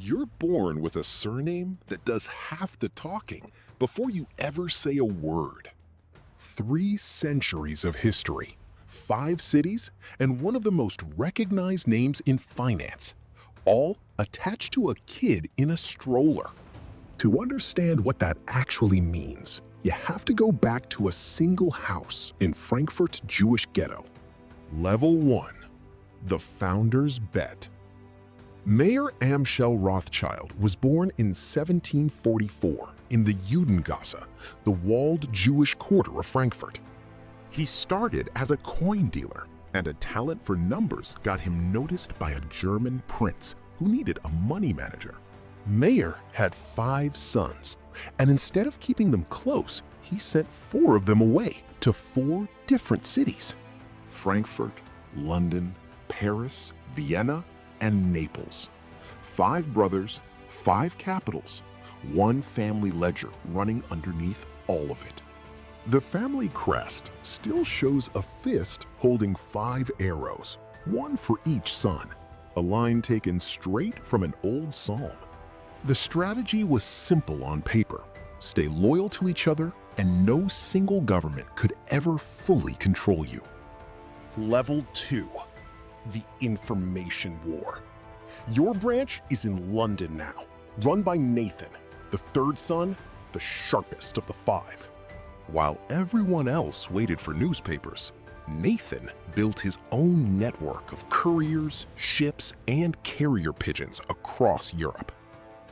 You're born with a surname that does half the talking before you ever say a word. 3 centuries of history, 5 cities, and one of the most recognized names in finance, all attached to a kid in a stroller. To understand what that actually means, you have to go back to a single house in Frankfurt's Jewish ghetto. Level 1. The Founder's Bet. Mayor Amschel Rothschild was born in 1744 in the Judengasse, the walled Jewish quarter of Frankfurt. He started as a coin dealer, and a talent for numbers got him noticed by a German prince who needed a money manager. Mayer had 5 sons, and instead of keeping them close, he sent 4 of them away to 4 different cities: Frankfurt, London, Paris, Vienna, and Naples. 5 brothers, 5 capitals, 1 family ledger running underneath all of it. The family crest still shows a fist holding 5 arrows, 1 for each son, a line taken straight from an old psalm. The strategy was simple on paper: stay loyal to each other, and no single government could ever fully control you. Level 2. The Information War. Your branch is in London now, run by Nathan, the 3rd son, the sharpest of the 5. While everyone else waited for newspapers, Nathan built his own network of couriers, ships, and carrier pigeons across Europe.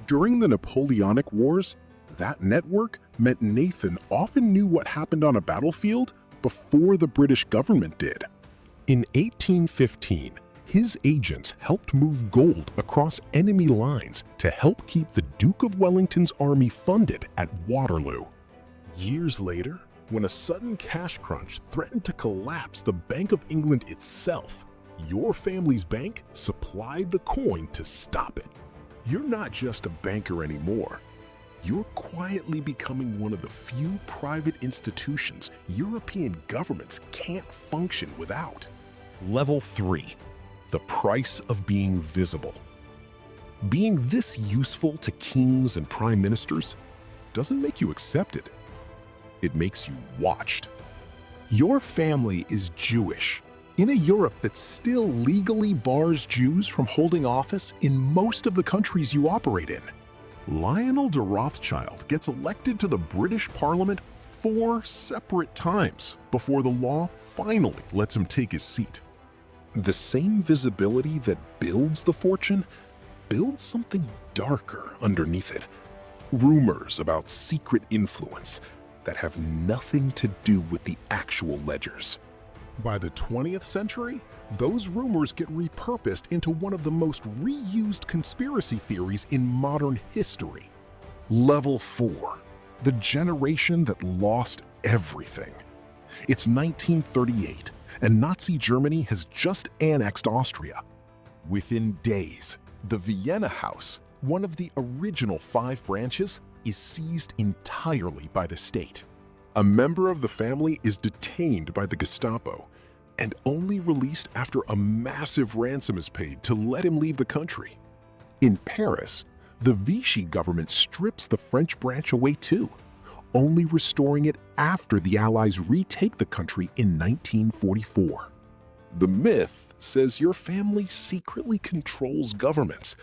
During the Napoleonic Wars, that network meant Nathan often knew what happened on a battlefield before the British government did. In 1815, his agents helped move gold across enemy lines to help keep the Duke of Wellington's army funded at Waterloo. Years later, when a sudden cash crunch threatened to collapse the Bank of England itself, your family's bank supplied the coin to stop it. You're not just a banker anymore. You're quietly becoming one of the few private institutions European governments can't function without. Level 3. The price of being visible. Being this useful to kings and prime ministers doesn't make you accepted. It makes you watched. Your family is Jewish in a Europe that still legally bars Jews from holding office in most of the countries you operate in. Lionel de Rothschild gets elected to the British Parliament 4 separate times before the law finally lets him take his seat. The same visibility that builds the fortune builds something darker underneath it. Rumors about secret influence that have nothing to do with the actual ledgers. By the 20th century, those rumors get repurposed into one of the most reused conspiracy theories in modern history. Level 4. The generation that lost everything. It's 1938, and Nazi Germany has just annexed Austria. Within days, the Vienna House, one of the original 5 branches, is seized entirely by the state. A member of the family is detained by the Gestapo and only released after a massive ransom is paid to let him leave the country. In Paris, the Vichy government strips the French branch away too, only restoring it after the Allies retake the country in 1944. The myth says your family secretly controls governments.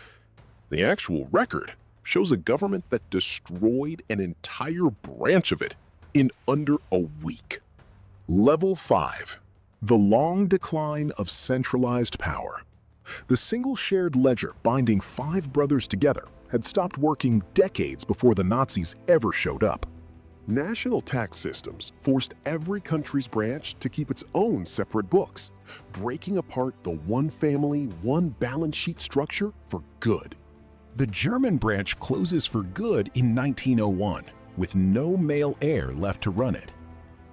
The actual record shows a government that destroyed an entire branch of it in under a week. Level 5. The long decline of centralized power. The single shared ledger binding 5 brothers together had stopped working decades before the Nazis ever showed up. National tax systems forced every country's branch to keep its own separate books, breaking apart the one family, one balance sheet structure for good. The German branch closes for good in 1901, with no male heir left to run it.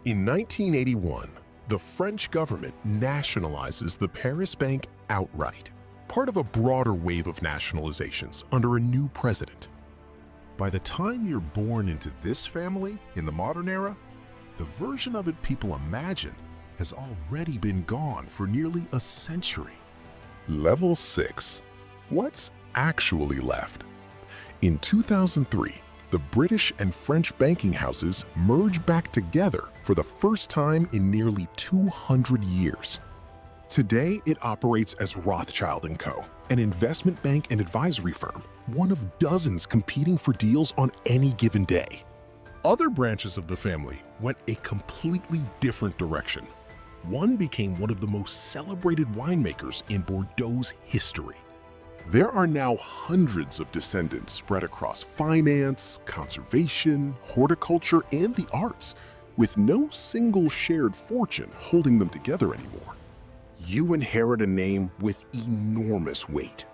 In 1981, the French government nationalizes the Paris Bank outright, part of a broader wave of nationalizations under a new president. By the time you're born into this family in the modern era, the version of it people imagine has already been gone for nearly a century. Level 6. What's actually left. In 2003, the British and French banking houses merged back together for the first time in nearly 200 years. Today, it operates as Rothschild & Co., an investment bank and advisory firm, one of dozens competing for deals on any given day. Other branches of the family went a completely different direction. One became one of the most celebrated winemakers in Bordeaux's history. There are now hundreds of descendants spread across finance, conservation, horticulture, and the arts, with no single shared fortune holding them together anymore. You inherit a name with enormous weight,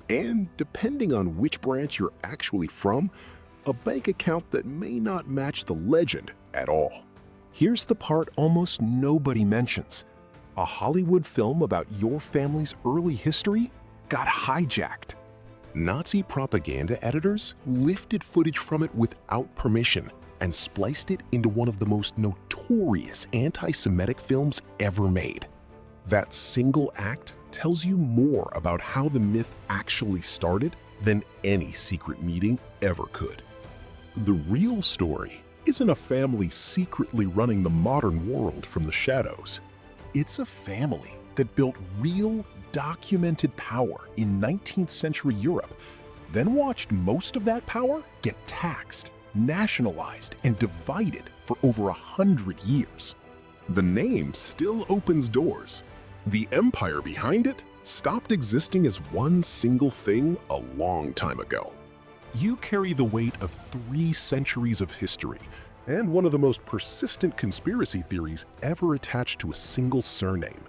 and depending on which branch you're actually from, a bank account that may not match the legend at all. Here's the part almost nobody mentions. A Hollywood film about your family's early history got hijacked. Nazi propaganda editors lifted footage from it without permission and spliced it into one of the most notorious anti-Semitic films ever made. That single act tells you more about how the myth actually started than any secret meeting ever could. The real story isn't a family secretly running the modern world from the shadows. It's a family that built real, documented power in 19th century Europe, then watched most of that power get taxed, nationalized, and divided for over 100 years. The name still opens doors. The empire behind it stopped existing as one single thing a long time ago. You carry the weight of 3 centuries of history and one of the most persistent conspiracy theories ever attached to a single surname.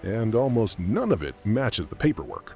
And almost none of it matches the paperwork.